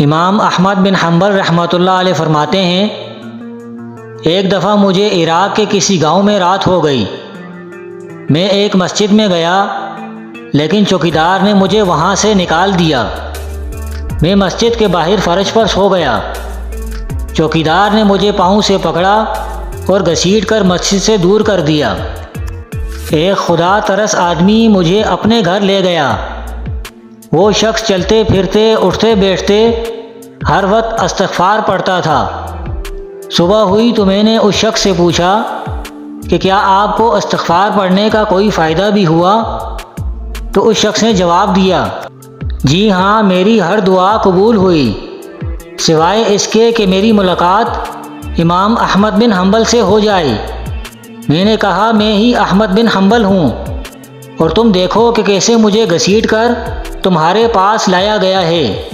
امام احمد بن حنبل رحمۃ اللہ علیہ فرماتے ہیں، ایک دفعہ مجھے عراق کے کسی گاؤں میں رات ہو گئی۔ میں ایک مسجد میں گیا، لیکن چوکیدار نے مجھے وہاں سے نکال دیا۔ میں مسجد کے باہر فرش پر سو گیا۔ چوکیدار نے مجھے پاؤں سے پکڑا اور گھسیٹ کر مسجد سے دور کر دیا۔ ایک خدا ترس آدمی مجھے اپنے گھر لے گیا۔ وہ شخص چلتے پھرتے اٹھتے بیٹھتے ہر وقت استغفار پڑھتا تھا۔ صبح ہوئی تو میں نے اس شخص سے پوچھا کہ کیا آپ کو استغفار پڑھنے کا کوئی فائدہ بھی ہوا؟ تو اس شخص نے جواب دیا، جی ہاں، میری ہر دعا قبول ہوئی، سوائے اس کے کہ میری ملاقات امام احمد بن حنبل سے ہو جائے۔ میں نے کہا، میں ہی احمد بن حنبل ہوں، اور تم دیکھو کہ کیسے مجھے گھسیٹ کر تمہارے پاس لایا گیا ہے۔